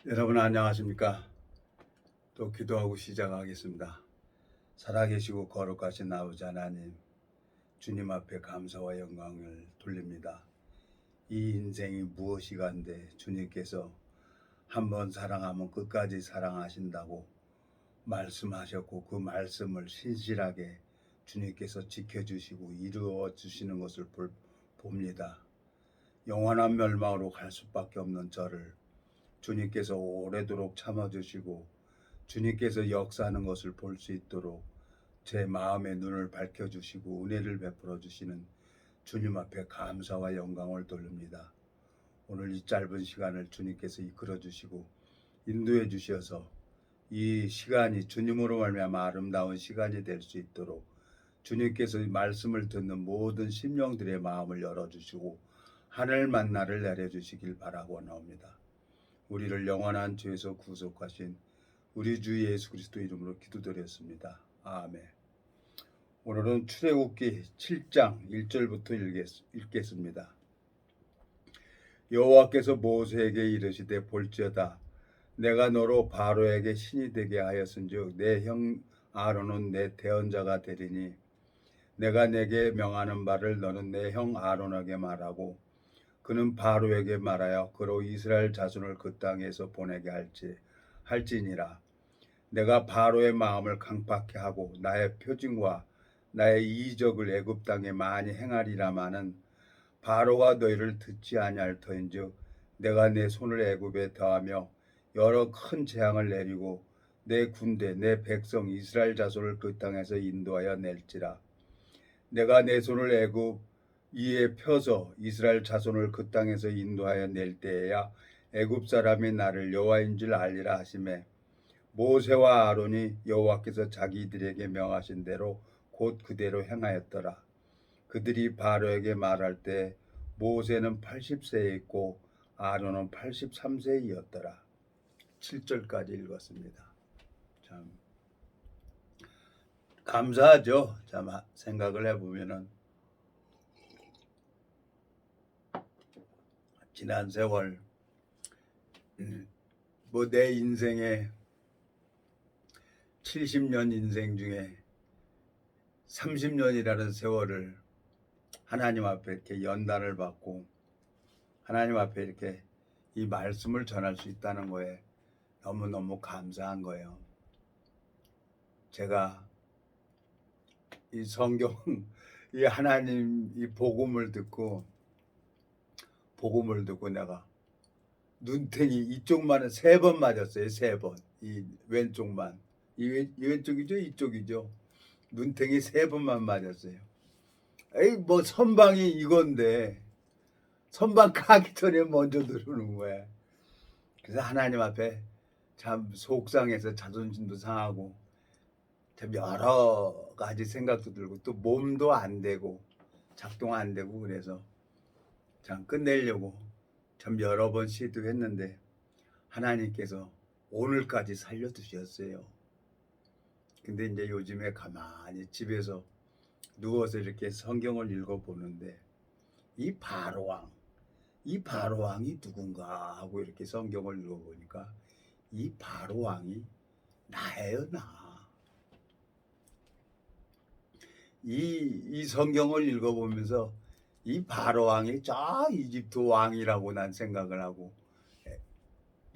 여러분 안녕하십니까? 또 기도하고 시작하겠습니다. 살아계시고 거룩하신 아버지 하나님, 주님 앞에 감사와 영광을 돌립니다. 이 인생이 무엇이간데 주님께서 한번 사랑하면 끝까지 사랑하신다고 말씀하셨고, 그 말씀을 신실하게 주님께서 지켜주시고 이루어 주시는 것을 봅니다. 영원한 멸망으로 갈 수밖에 없는 저를 주님께서 오래도록 참아주시고 주님께서 역사하는 것을 볼 수 있도록 제 마음의 눈을 밝혀주시고 은혜를 베풀어 주시는 주님 앞에 감사와 영광을 돌립니다. 오늘 이 짧은 시간을 주님께서 이끌어 주시고 인도해 주셔서 이 시간이 주님으로 말미암아 아름다운 시간이 될 수 있도록 주님께서 말씀을 듣는 모든 심령들의 마음을 열어주시고 하늘 만나를 내려주시길 바라고 나옵니다. 우리를 영원한 죄에서 구속하신 우리 주 예수 그리스도 이름으로 기도드렸습니다. 아멘. 오늘은 출애굽기 7장 1절부터 읽겠습니다. 여호와께서 모세에게 이르시되 볼지어다 내가 너로 바로에게 신이 되게 하였은즉 내 형 아론은 내 대언자가 되리니 내가 내게 명하는 바를 너는 내 형 아론에게 말하고 그는 바로에게 말하여 그로 이스라엘 자손을 그 땅에서 보내게 할지니라. 내가 바로의 마음을 강팍케 하고 나의 표징과 나의 이적을 애굽 땅에 많이 행하리라마는 바로가 너희를 듣지 아니할 터인즉 내가 내 손을 애굽에 더하며 여러 큰 재앙을 내리고 내 군대 내 백성 이스라엘 자손을 그 땅에서 인도하여 낼지라. 내가 내 손을 애굽 이에 펴서 이스라엘 자손을 그 땅에서 인도하여 낼 때에야 애굽 사람이 나를 여호와인 줄 알리라 하시매 모세와 아론이 여호와께서 자기들에게 명하신 대로 곧 그대로 행하였더라. 그들이 바로에게 말할 때 모세는 80세에 있고 아론은 83세이었더라. 7절까지 읽었습니다. 참 감사하죠. 참 생각을 해보면은 지난 세월 뭐 내 인생에 70년 인생 중에 30년이라는 세월을 하나님 앞에 이렇게 연단을 받고 하나님 앞에 이렇게 이 말씀을 전할 수 있다는 거에 너무너무 감사한 거예요. 제가 이 성경 이 하나님 이 복음을 듣고 내가 눈탱이 이쪽만은 3번 맞았어요. 3번. 이 왼쪽만. 이 왼쪽이죠? 이쪽이죠? 눈탱이 3번만 맞았어요. 에이 뭐 선방이 이건데 선방 가기 전에 먼저 들어오는 거야. 그래서 하나님 앞에 참 속상해서 자존심도 상하고 참 여러 가지 생각도 들고 또 몸도 안 되고 작동 안 되고 그래서 참 끝내려고 참 여러 번 시도했는데 하나님께서 오늘까지 살려두셨어요. 근데 이제 요즘에 가만히 집에서 누워서 이렇게 성경을 읽어보는데 이 바로왕이 누군가 하고 이렇게 성경을 읽어보니까 이 바로왕이 나예요, 나. 이 성경을 읽어보면서 이 바로왕이 저 이집트 왕이라고 난 생각을 하고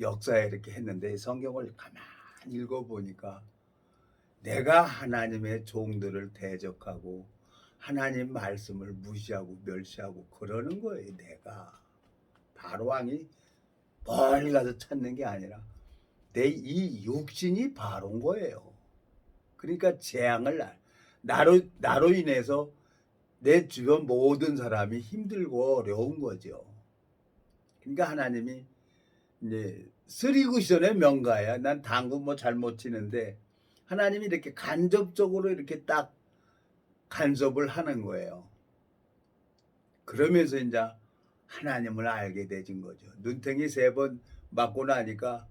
역사에 이렇게 했는데 성경을 가만히 읽어보니까 내가 하나님의 종들을 대적하고 하나님 말씀을 무시하고 멸시하고 그러는 거예요. 내가 바로왕이 멀리 가서 찾는 게 아니라 내 이 육신이 바로인 거예요. 그러니까 재앙을 나로 인해서 내 주변 모든 사람이 힘들고 어려운 거죠. 그러니까 하나님이 이제 쓰리쿠션의 명가야. 난 당구 뭐 잘못 치는데 하나님이 이렇게 간접적으로 이렇게 딱 간섭을 하는 거예요. 그러면서 이제 하나님을 알게 되진 거죠. 눈탱이 3번 맞고 나니까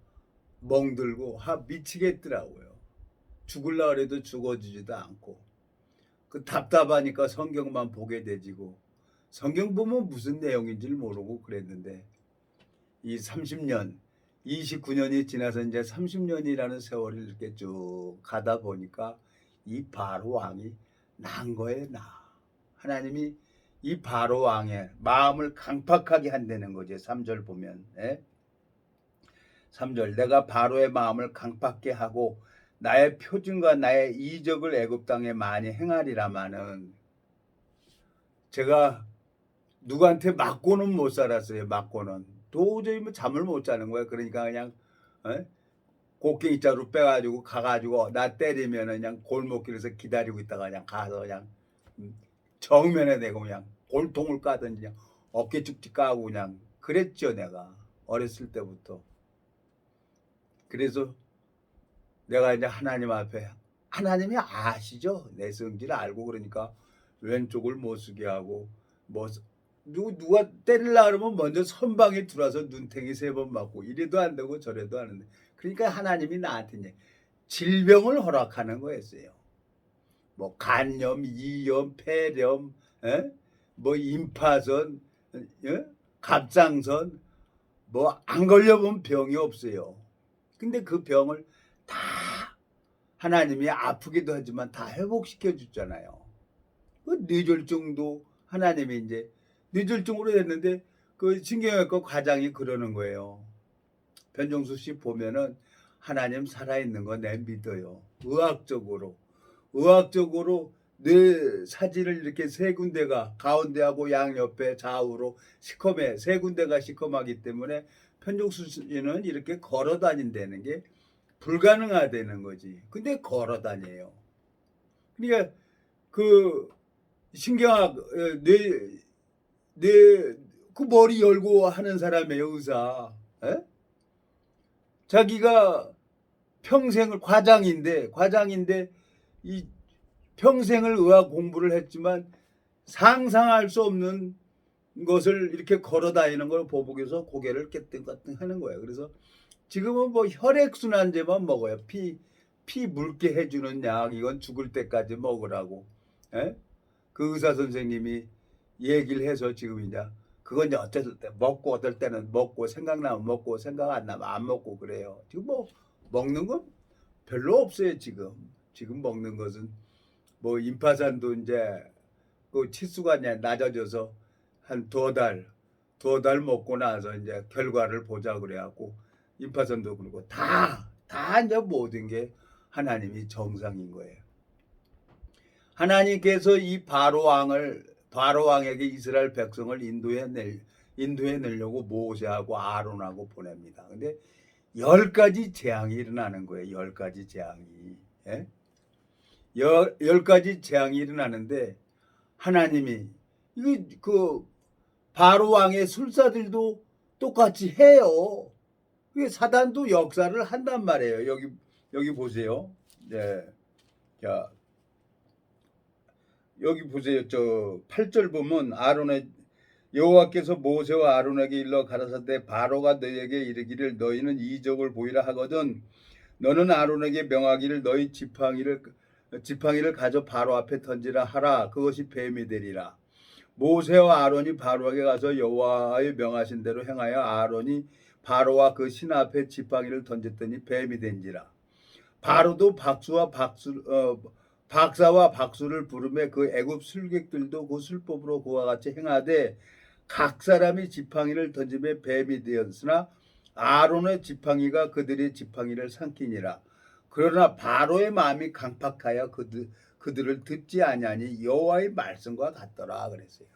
멍들고 미치겠더라고요. 죽을라 그래도 죽어지지도 않고 그 답답하니까 성경만 보게 되지고 성경 보면 무슨 내용인지를 모르고 그랬는데 이 30년 29년이 지나서 이제 30년이라는 세월을 이렇게 쭉 가다 보니까 이 바로 왕이 난 거예요, 나. 하나님이 이 바로 왕의 마음을 강팍하게 한다는 거죠. 3절 보면. 예? 3절 내가 바로의 마음을 강팍게 하고 나의 표준과 나의 이적을 애굽 땅에 많이 행하리라마는 제가 누구한테 맞고는 못 살았어요. 맞고는 도저히 뭐 잠을 못 자는 거야. 그러니까 그냥 곡괭이자루 빼가지고 가가지고 나 때리면은 그냥 골목길에서 기다리고 있다가 그냥 가서 그냥 정면에 대고 그냥 골통을 까든지 그냥 어깨 쭉쭉 까고 그냥 그랬죠. 내가 어렸을 때부터. 그래서 내가 이제 하나님 앞에 하나님이 아시죠? 내 성질 알고 그러니까 왼쪽을 못 쓰게 하고 뭐 누가 때리려고 그러면 먼저 선방에 들어와서 눈탱이 3번 맞고 이래도 안 되고 저래도 하는데 그러니까 하나님이 나한테 이제 질병을 허락하는 거였어요. 뭐 간염, 이염, 폐렴, 뭐 임파선, 갑상선 뭐 안 걸려본 병이 없어요. 근데 그 병을 다 하나님이 아프기도 하지만 다 회복시켜 주잖아요. 그 뇌졸중도 하나님이 이제 뇌졸중으로 했는데 그 신경외과 과장이 그러는 거예요. 변종수 씨 보면은 하나님 살아있는 거 내 믿어요. 의학적으로 뇌 사지를 이렇게 3군데가 가운데하고 양옆에 좌우로 시커매 3군데가 시커매하기 때문에 편종수 씨는 이렇게 걸어 다닌다는 게 불가능하다는 거지. 근데 걸어 다녀요. 그러니까 그 신경학 그 머리 열고 하는 사람이에요. 의사. 에? 자기가 평생을 과장인데 이 평생을 의학 공부를 했지만 상상할 수 없는 것을 이렇게 걸어 다니는 걸 보복해서 고개를 깨뜨까뜨 하는 거예요. 그래서 지금은 뭐 혈액순환제만 먹어요. 피 묽게 해주는 약 이건 죽을 때까지 먹으라고. 에? 그 의사 선생님이 얘기를 해서 지금 이제 그건 이제 어쩔 때 먹고 어떨 때는 먹고 생각나면 먹고 생각 안 나면 안 먹고 그래요. 지금 뭐 먹는 건 별로 없어요. 지금 먹는 것은 뭐 임파산도 이제 그 치수가 이제 낮아져서 한 2달 먹고 나서 이제 결과를 보자 그래갖고 임파선도 그러고 다 이제 모든 게 하나님이 정상인 거예요. 하나님께서 이 바로 왕에게 이스라엘 백성을 인도해 내려고 모세하고 아론하고 보냅니다. 근데 10가지 재앙이 일어나는 거예요. 10가지 재앙이. 예? 10가지 재앙이 일어나는데 하나님이 그 바로 왕의 술사들도 똑같이 해요. 사단도 역사를 한단 말이에요. 여기 보세요. 네. 자, 여기 보세요. 저 8절 보면 여호와께서 모세와 아론에게 일러 가라사대 바로가 너희에게 이르기를 너희는 이적을 보이라 하거든 너는 아론에게 명하기를 너희 지팡이를 가져 바로 앞에 던지라 하라 그것이 뱀이 되리라. 모세와 아론이 바로에게 가서 여호와의 명하신 대로 행하여 아론이 바로와 그 신 앞에 지팡이를 던졌더니 뱀이 된지라. 바로도 박사와 박수를 부르며 그 애굽 술객들도 그 술법으로 그와 같이 행하되 각 사람이 지팡이를 던지며 뱀이 되었으나 아론의 지팡이가 그들의 지팡이를 삼키니라. 그러나 바로의 마음이 강팍하여 그들을 듣지 아니하니 여호와의 말씀과 같더라 그랬어요.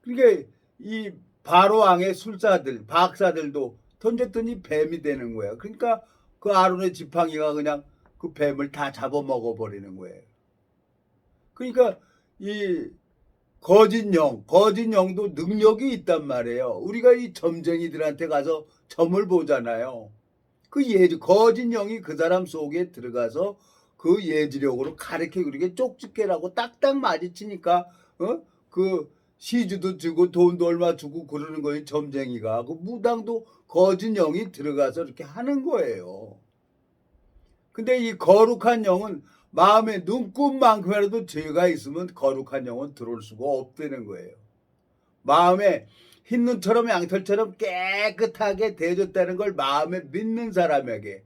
그러니까 이 바로 왕의 술사들, 박사들도 던졌더니 뱀이 되는 거예요. 그러니까 그 아론의 지팡이가 그냥 그 뱀을 다 잡아먹어 버리는 거예요. 그러니까 이 거짓 영도 능력이 있단 말이에요. 우리가 이 점쟁이들한테 가서 점을 보잖아요. 그 거짓 영이 그 사람 속에 들어가서 그 예지력으로 가르쳐 그렇게 쪽집게라고 딱딱 마주치니까 그 시주도 주고 돈도 얼마 주고 그러는 거예요. 점쟁이가 그 무당도 거짓 영이 들어가서 이렇게 하는 거예요. 근데 이 거룩한 영은 마음에 눈곱만큼이라도 죄가 있으면 거룩한 영은 들어올 수가 없다는 거예요. 마음에 흰눈처럼 양털처럼 깨끗하게 대해줬다는 걸 마음에 믿는 사람에게,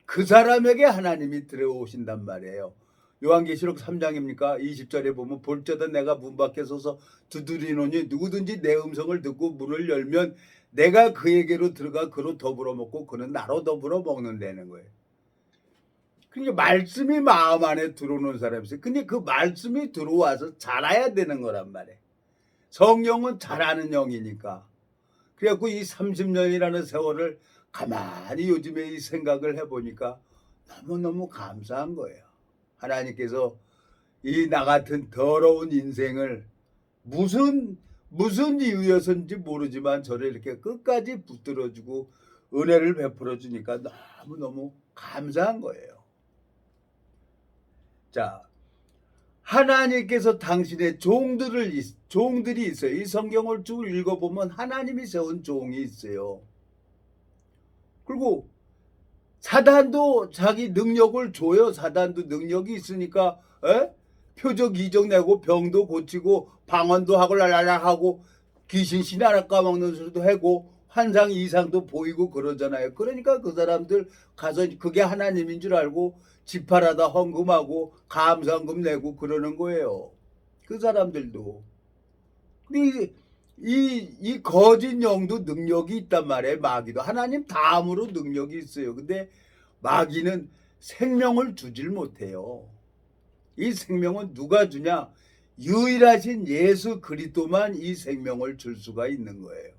그 사람에게 하나님이 들어오신단 말이에요. 요한계시록 3장입니까? 20절에 보면 볼저다 내가 문 밖에 서서 두드리노니 누구든지 내 음성을 듣고 문을 열면 내가 그에게로 들어가 그로 더불어 먹고 그는 나로 더불어 먹는다는 거예요. 그러니까 말씀이 마음 안에 들어오는 사람이 있어요. 근데 그 말씀이 들어와서 자라야 되는 거란 말이에요. 성령은 자라는 영이니까. 그래갖고 이 30년이라는 세월을 가만히 요즘에 이 생각을 해보니까 너무너무 감사한 거예요. 하나님께서 이 나 같은 더러운 인생을 무슨 이유였는지 모르지만 저를 이렇게 끝까지 붙들어주고 은혜를 베풀어 주니까 너무너무 감사한 거예요. 자, 하나님께서 당신의 종들이 있어요. 이 성경을 쭉 읽어보면 하나님이 세운 종이 있어요. 그리고 사단도 자기 능력을 줘요. 사단도 능력이 있으니까 표적 이적 내고 병도 고치고 방언도 하고 랄랄라 하고 귀신 신하나 까먹는 소리도 하고 환상 이상도 보이고 그러잖아요. 그러니까 그 사람들 가서 그게 하나님인 줄 알고 지파라다 헌금하고 감사헌금 내고 그러는 거예요. 그 사람들도. 근데 이 거짓 영도 능력이 있단 말이에요. 마귀도. 하나님 다음으로 능력이 있어요. 근데 마귀는 생명을 주질 못해요. 이 생명은 누가 주냐? 유일하신 예수 그리스도만 이 생명을 줄 수가 있는 거예요.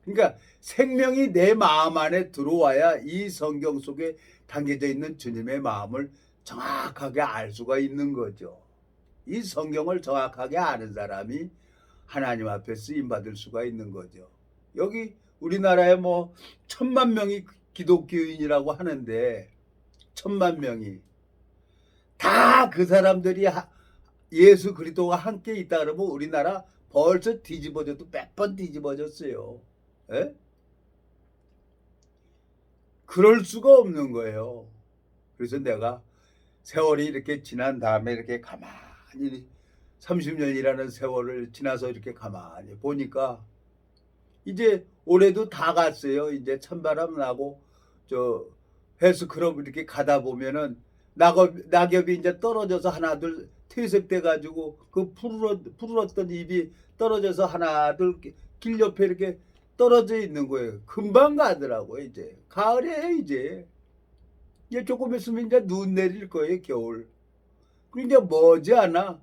그러니까 생명이 내 마음 안에 들어와야 이 성경 속에 담겨져 있는 주님의 마음을 정확하게 알 수가 있는 거죠. 이 성경을 정확하게 아는 사람이 하나님 앞에 쓰임받을 수가 있는 거죠. 여기 우리나라에 뭐 1,000만 명이 기독교인이라고 하는데 1,000만 명이 다 그 사람들이 예수 그리스도와 함께 있다 그러면 우리나라 벌써 뒤집어져도 몇 번 뒤집어졌어요. 에? 그럴 수가 없는 거예요. 그래서 내가 세월이 이렇게 지난 다음에 이렇게 가만히 30년이라는 세월을 지나서 이렇게 가만히 보니까 이제 올해도 다 갔어요. 이제 찬바람 나고 저 헬스클럽 이렇게 가다 보면은 낙엽이 이제 떨어져서 하나 둘 퇴색돼 가지고 그 푸르렀던 잎이 떨어져서 하나 둘 길 옆에 이렇게 떨어져 있는 거예요. 금방 가더라고요. 이제 가을에 이제 조금 있으면 이제 눈 내릴 거예요. 겨울. 그리고 이제 머지않아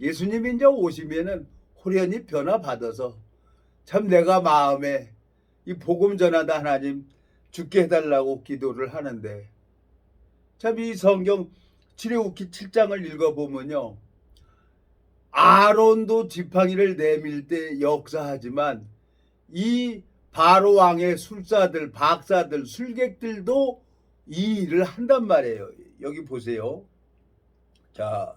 예수님이 이제 오시면은 호련히 변화 받아서 참 내가 마음에 이 복음 전하다 하나님 죽게 해달라고 기도를 하는데 참 이 성경 출애굽기 7장을 읽어보면요. 아론도 지팡이를 내밀 때 역사하지만 이 바로 왕의 술사들, 박사들, 술객들도 이 일을 한단 말이에요. 여기 보세요. 자,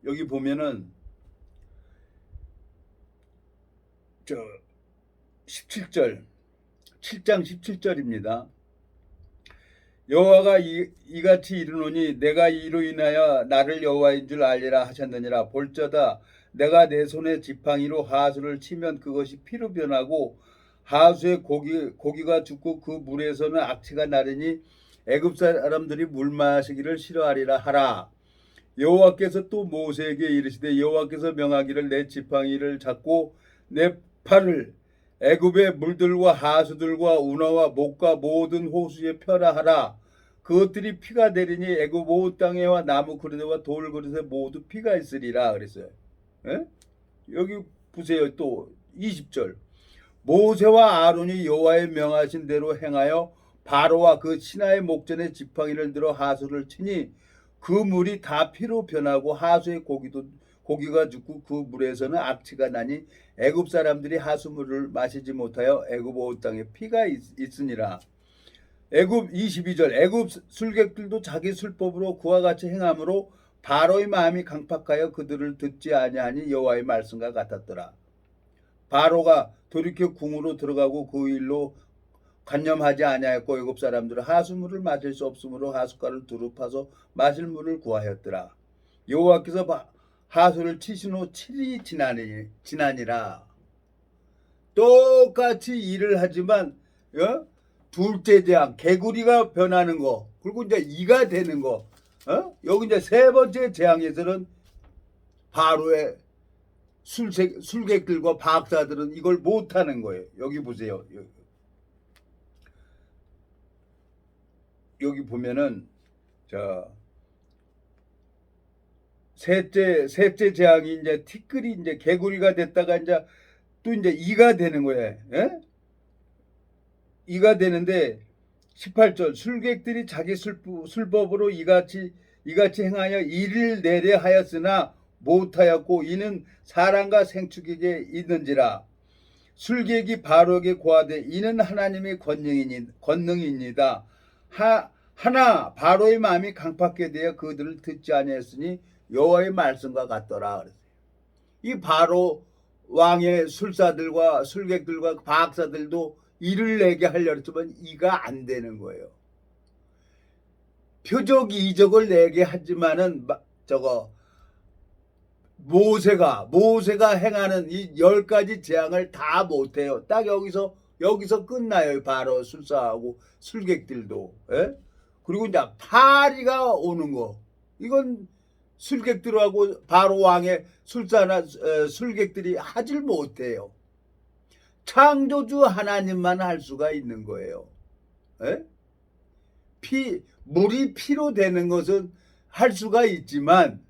여기 보면은 17절, 7장 17절입니다. 여호와가 이같이 이르노니 내가 이로 인하여 나를 여호와인 줄 알리라 하셨느니라. 볼저다 내가 내 손에 지팡이로 하수를 치면 그것이 피로 변하고 하수의 고기가 죽고 그 물에서는 악취가 나르니 애굽 사람들이 물 마시기를 싫어하리라 하라. 여호와께서 또 모세에게 이르시되 여호와께서 명하기를 내 지팡이를 잡고 내 팔을 애굽의 물들과 하수들과 운하와 목과 모든 호수에 펴라 하라. 그것들이 피가 되리니 애굽 온 땅에와 나무 그릇에와 돌 그릇에 모두 피가 있으리라 그랬어요. 에? 여기 보세요. 또 20절. 모세와 아론이 여호와의 명하신 대로 행하여 바로와 그 신하의 목전에 지팡이를 들어 하수를 치니 그 물이 다 피로 변하고 하수의 고기가 죽고 그 물에서는 악취가 나니 애굽 사람들이 하수물을 마시지 못하여 애굽 온 땅에 피가 있으니라. 애굽 22절. 애굽 술객들도 자기 술법으로 그와 같이 행함으로 바로의 마음이 강팍하여 그들을 듣지 아니하니 여호와의 말씀과 같았더라. 바로가 돌이켜 궁으로 들어가고 그 일로 관념하지 아니하였고 애굽 사람들은 하수물을 마실 수 없으므로 하숫가를 두루 파서 마실 물을 구하였더라. 여호와께서 하수를 치신 후 7일이 지나니라. 똑같이 일을 하지만 둘째 재앙 개구리가 변하는 거, 그리고 이제 이가 되는 거, 여기 이제 세 번째 재앙에서는 바로의 술객들과 박사들은 이걸 못하는 거예요. 여기 보세요. 여기 보면은 셋째 재앙이 이제 티끌이 이제 개구리가 됐다가 이제 또 이제 이가 되는 거예요. 예? 이가 되는데 18절 술객들이 자기 술법으로 이같이 행하여 이를 내려 하였으나 못하였고 이는 사람과 생축에게 있는지라. 술객이 바로에게 고하되 이는 하나님의 권능입니다. 하나 바로의 마음이 강팍하게 되어 그들을 듣지 아니하였으니 여호와의 말씀과 같더라. 이 바로 왕의 술사들과 술객들과 박사들도 이를 내게 하려고 했지만 이가 안 되는 거예요. 표적 이적을 내게 하지만은 모세가 행하는 이 10가지 재앙을 다 못해요. 딱 여기서 끝나요. 바로 술사하고 술객들도. 예? 그리고 이제 파리가 오는 거, 이건 술객들하고 바로 왕의 술사나 술객들이 하질 못해요. 창조주 하나님만 할 수가 있는 거예요. 예? 물이 피로 되는 것은 할 수가 있지만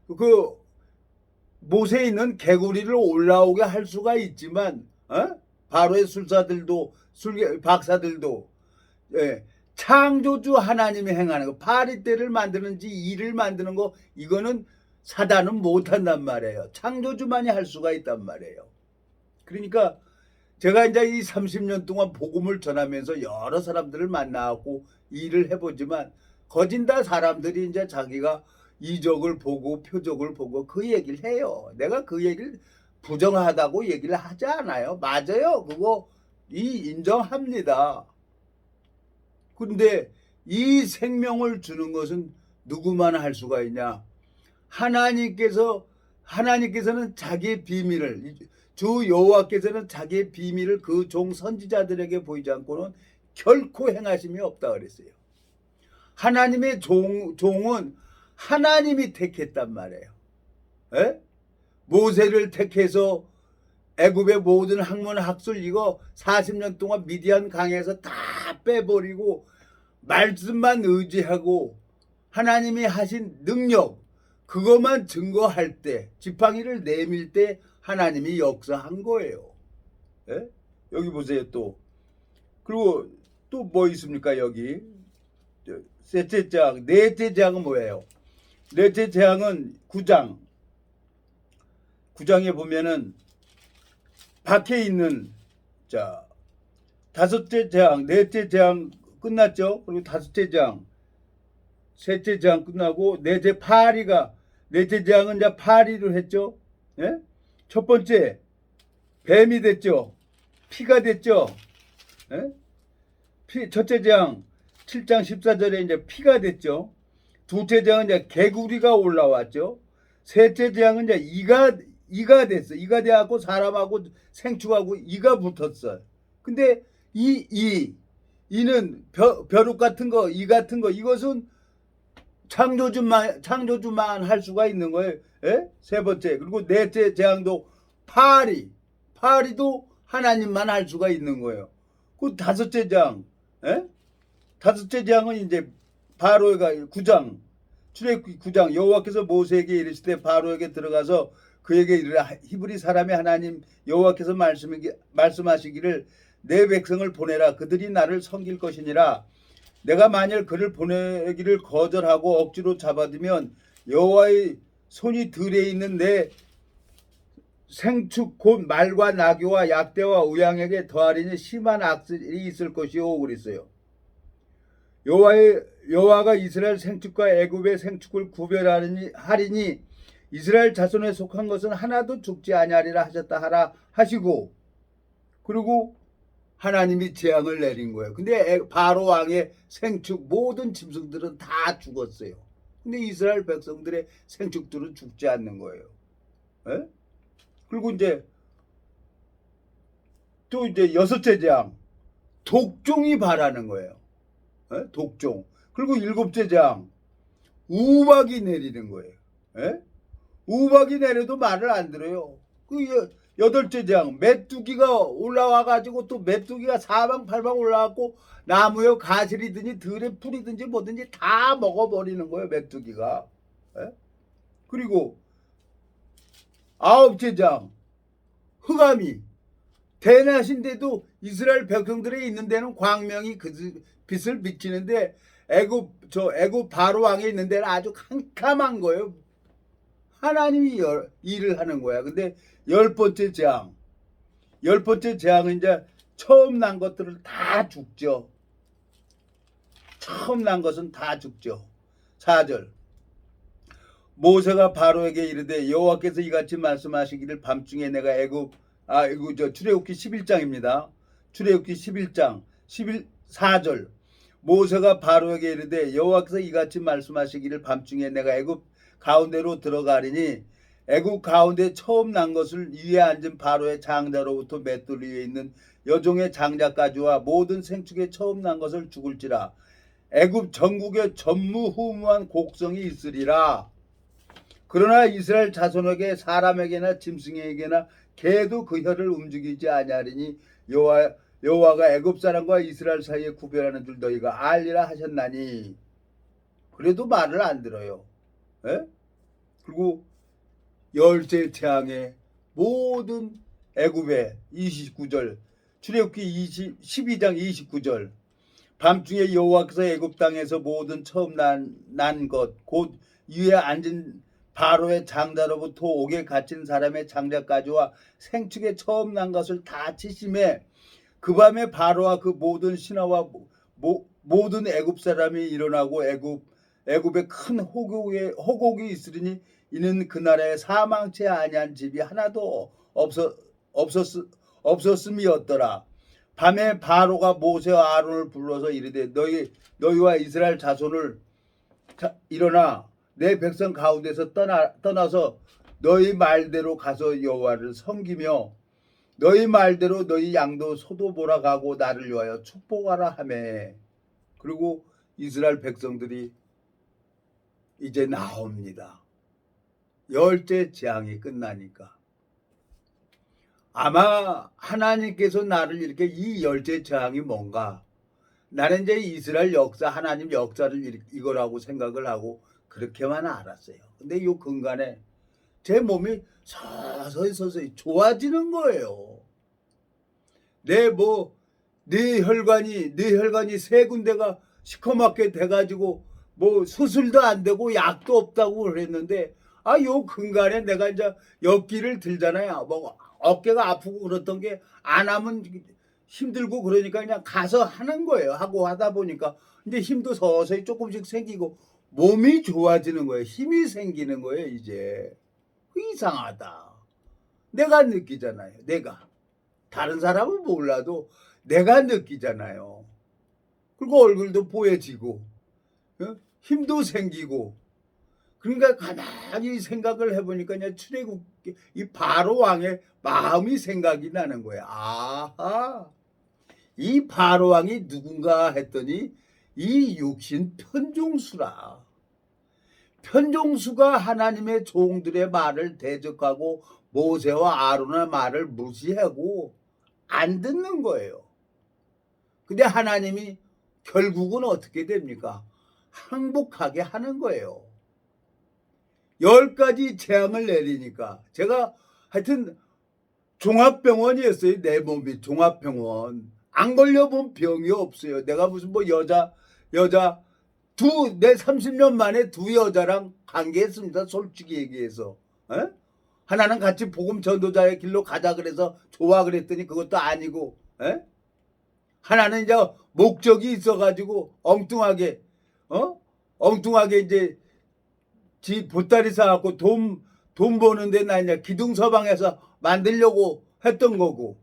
그 못에 있는 개구리를 올라오게 할 수가 있지만 바로의 술사들도 박사들도 창조주 하나님이 행하는 거, 파리떼를 만드는지 이를 만드는 거, 이거는 사단은 못한단 말이에요. 창조주만이 할 수가 있단 말이에요. 그러니까 제가 이제 이 30년 동안 복음을 전하면서 여러 사람들을 만나고 일을 해보지만 거진 다 사람들이 이제 자기가 이적을 보고 표적을 보고 그 얘기를 해요. 내가 그 얘기를 부정하다고 얘기를 하지 않아요. 맞아요. 그거 인정합니다. 근데 이 생명을 주는 것은 누구만 할 수가 있냐? 하나님께서는 자기의 비밀을, 주 여호와께서는 자기의 비밀을 그 종 선지자들에게 보이지 않고는 결코 행하심이 없다 그랬어요. 하나님의 종은 하나님이 택했단 말이에요. 에? 모세를 택해서 애굽의 모든 학문 학술 이거 40년 동안 미디안 강에서 다 빼버리고 말씀만 의지하고 하나님이 하신 능력 그것만 증거할 때, 지팡이를 내밀 때 하나님이 역사한 거예요. 에? 여기 보세요. 또 그리고 또 뭐 있습니까? 여기 셋째 재앙, 넷째 재앙은 뭐예요? 넷째 재앙은 9장에 보면은 밖에 있는 다섯째 재앙, 넷째 재앙 끝났죠. 그리고 다섯째 재앙, 셋째 재앙 끝나고 넷째 재앙은 이제 파리를 했죠. 예? 첫 번째 뱀이 됐죠. 피가 됐죠. 예? 첫째 재앙 7장 14절에 이제 피가 됐죠. 둘째 재앙은 이제 개구리가 올라왔죠. 셋째 재앙은 이제 이가 됐어. 이가 돼갖고 사람하고 생축하고 이가 붙었어. 근데 이는 벼룩 같은 거, 이 같은 거, 이것은 창조주만 할 수가 있는 거예요. 예? 세 번째. 그리고 넷째 재앙도 파리도 하나님만 할 수가 있는 거예요. 그 다섯째 재앙, 예? 다섯째 재앙은 이제 바로가 9장, 출애굽기 9장, 여호와께서 모세에게 이르시되 바로에게 들어가서 그에게 이르라, 히브리 사람의 하나님 여호와께서 말씀하시기를 내 백성을 보내라. 그들이 나를 섬길 것이니라. 내가 만일 그를 보내기를 거절하고 억지로 잡아두면 여호와의 손이 들에 있는 내 생축 곧 말과 나귀와 약대와 우양에게 더하리니 심한 악질이 있을 것이요 그랬어요. 여호와가 이스라엘 생축과 애굽의 생축을 구별하리니 이스라엘 자손에 속한 것은 하나도 죽지 아니하리라 하셨다 하라 하시고, 그리고 하나님이 재앙을 내린 거예요. 근데 바로 왕의 생축 모든 짐승들은 다 죽었어요. 근데 이스라엘 백성들의 생축들은 죽지 않는 거예요. 예? 그리고 이제 또 이제 여섯째 장 독종이 발하는 거예요. 예? 독종. 그리고 일곱째 장 우박이 내리는 거예요. 예? 우박이 내려도 말을 안 들어요. 여덟째 장 메뚜기가 올라와가지고 또 메뚜기가 사방팔방 올라왔고 나무에 가시리든지 들에 풀이든지 뭐든지 다 먹어버리는 거예요. 메뚜기가. 예? 그리고 아홉째 장 흑암이 대낮인데도 이스라엘 백성들이 있는 데는 광명이 그 빛을 비치는데 애굽 바로 왕에 있는 데는 아주 캄캄한 거예요. 하나님이 일을 하는 거야. 근데 열 번째 재앙은 이제 처음 난 것들을 다 죽죠. 처음 난 것은 다 죽죠. 4절 모세가 바로에게 이르되 여호와께서 이같이 말씀하시기를 밤중에 내가 출애굽기 11장입니다. 출애굽기 11장 4절 모세가 바로에게 이르되 여호와께서 이같이 말씀하시기를 밤중에 내가 애굽 가운데로 들어가리니 애굽 가운데 처음 난 것을 위에 앉은 바로의 장자로부터 맷돌 위에 있는 여종의 장자까지와 모든 생축에 처음 난 것을 죽을지라. 애굽 전국에 전무후무한 곡성이 있으리라. 그러나 이스라엘 자손에게 사람에게나 짐승에게나 개도 그 혀를 움직이지 아니하리니 여호와가 애굽 사람과 이스라엘 사이에 구별하는 줄 너희가 알리라 하셨나니. 그래도 말을 안 들어요. 에? 그리고 열째 재앙의 모든 애굽의 29절 출애굽기 12장 29절 밤중에 여호와께서 애굽 땅에서 모든 처음 난 것 곧 위에 앉은 바로의 장자로부터 옥에 갇힌 사람의 장자까지와 생축에 처음 난 것을 다 치심에 그 밤에 바로와 그 모든 신하와 모든 애굽 사람이 일어나고 애굽에 큰 호곡이 있으리니 이는 그 나라에 사망치 아니한 집이 하나도 없었음이었더라. 밤에 바로가 모세와 아론을 불러서 이르되 너희와 이스라엘 자손을 일어나 내 백성 가운데서 떠나서 너희 말대로 가서 여호와를 섬기며 너희 말대로 너희 양도 소도 보라 가고 나를 위하여 축복하라 하매. 그리고 이스라엘 백성들이 이제 나옵니다. 열째 재앙이 끝나니까. 아마 하나님께서 나를 이렇게 이 열째 재앙이 뭔가 나는 이제 이스라엘 역사 하나님 역사를 이거라고 생각을 하고 그렇게만 알았어요. 근데 요 근간에 제 몸이 서서히 좋아지는 거예요. 내 혈관이 세 군데가 시커멓게 돼가지고 뭐 수술도 안 되고 약도 없다고 그랬는데 요 근간에 내가 이제 엽기를 들잖아요. 뭐 어깨가 아프고 그랬던 게 안 하면 힘들고 그러니까 그냥 가서 하는 거예요. 하고 하다 보니까 이제 힘도 서서히 조금씩 생기고 몸이 좋아지는 거예요. 힘이 생기는 거예요. 이제 이상하다. 내가 느끼잖아요. 내가 다른 사람은 몰라도 내가 느끼잖아요. 그리고 얼굴도 보여지고 힘도 생기고. 그러니까 가만히 생각을 해보니까 그냥 출애굽기 이 바로 왕의 마음이 생각이 나는 거야. 아하, 이 바로 왕이 누군가 했더니 이 육신 편종수라. 편종수가 하나님의 종들의 말을 대적하고 모세와 아론의 말을 무시하고 안 듣는 거예요. 근데 하나님이 결국은 어떻게 됩니까? 항복하게 하는 거예요. 10가지 재앙을 내리니까 제가 하여튼 종합병원이었어요. 내 몸이 종합병원. 안 걸려본 병이 없어요. 내가 무슨 뭐 여자 내 30년 만에 두 여자랑 관계했습니다. 솔직히 얘기해서. 에? 하나는 같이 복음 전도자의 길로 가자 그래서 좋아 그랬더니 그것도 아니고, 에? 하나는 이제 목적이 있어가지고 엉뚱하게 이제 지 보따리 사갖고 돈 버는데 나 이제 기둥서방에서 만들려고 했던 거고.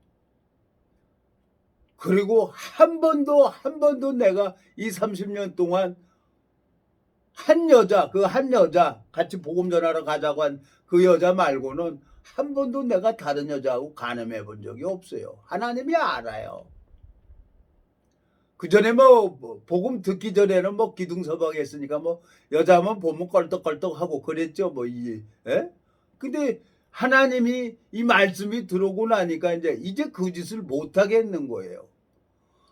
그리고 한 번도 내가 이 30년 동안 한 여자, 그 한 여자 같이 복음 전하러 가자고 한 그 여자 말고는 한 번도 내가 다른 여자하고 간음해 본 적이 없어요. 하나님이 알아요. 그 전에 뭐 복음 듣기 전에는 뭐 기둥서방 했으니까 뭐 여자만 보면 껄떡껄떡하고 그랬죠. 뭐 예? 근데 하나님이 이 말씀이 들어오고 나니까 이제 그 짓을 못 하겠는 거예요.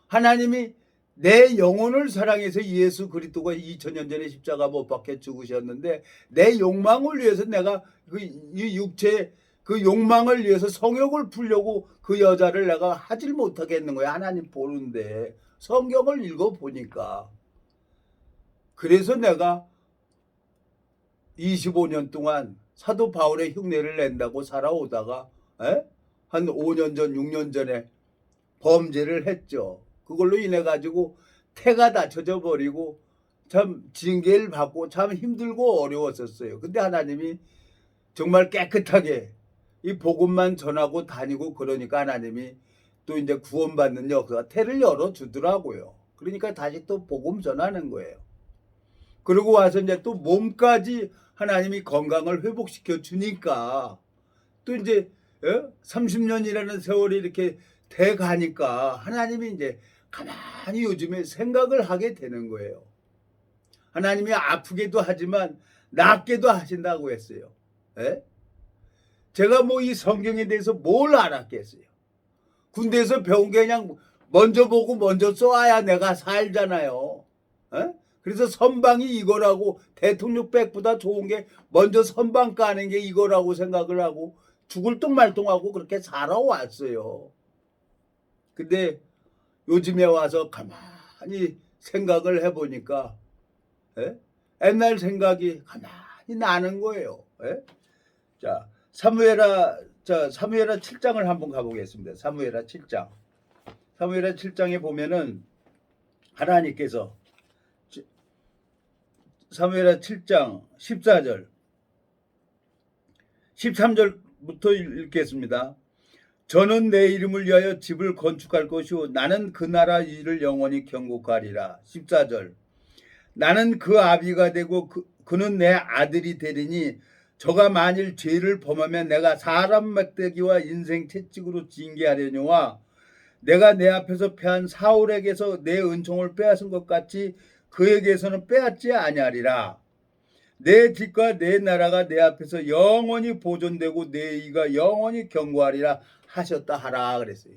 하나님이 내 영혼을 사랑해서 예수 그리스도가 2000년 전에 십자가 못 박혀 죽으셨는데 내 욕망을 위해서 내가 이 육체 그 욕망을 위해서 성욕을 풀려고 그 여자를 내가 하질 못하겠는 거야. 하나님 보는데 성경을 읽어보니까. 그래서 내가 25년 동안 사도 바울의 흉내를 낸다고 살아오다가 한 5년 전 6년 전에 범죄를 했죠. 그걸로 인해 가지고 태가 다쳐져 버리고 참 징계를 받고 참 힘들고 어려웠었어요. 근데 하나님이 정말 깨끗하게 이 복음만 전하고 다니고 그러니까 하나님이 또 이제 구원받는 역사가 태를 열어주더라고요. 그러니까 다시 또 복음 전하는 거예요. 그러고 와서 이제 또 몸까지 하나님이 건강을 회복시켜 주니까 또 이제 30년이라는 세월이 이렇게 돼 가니까 하나님이 이제 가만히 요즘에 생각을 하게 되는 거예요. 하나님이 아프게도 하지만 낫게도 하신다고 했어요. 제가 뭐 이 성경에 대해서 뭘 알았겠어요. 군대에서 배운 게 그냥 먼저 보고 먼저 쏘아야 내가 살잖아요. 그래서 선방이 이거라고 대통령 백보다 좋은 게 먼저 선방 까는 게 이거라고 생각을 하고 죽을 똥말똥하고 그렇게 살아왔어요. 근데 요즘에 와서 가만히 생각을 해보니까 옛날 생각이 가만히 나는 거예요. 자, 사무엘하 7장을 한번 가보겠습니다. 사무엘하 7장. 사무엘하 7장에 보면은 하나님께서 사무엘하 7장 14절 13절부터 읽겠습니다. 저는 내 이름을 위하여 집을 건축할 것이요 나는 그 나라 일을 영원히 경고하리라. 14절 나는 그 아비가 되고 그는 내 아들이 되리니 저가 만일 죄를 범하면 내가 사람 막대기와 인생 채찍으로 징계하려니와 내가 내 앞에서 패한 사울에게서 내 은총을 빼앗은 것 같이 그에게서는 빼앗지 아니하리라. 내 집과 내 나라가 내 앞에서 영원히 보존되고 내 의가 영원히 경고하리라 하셨다 하라 그랬어요.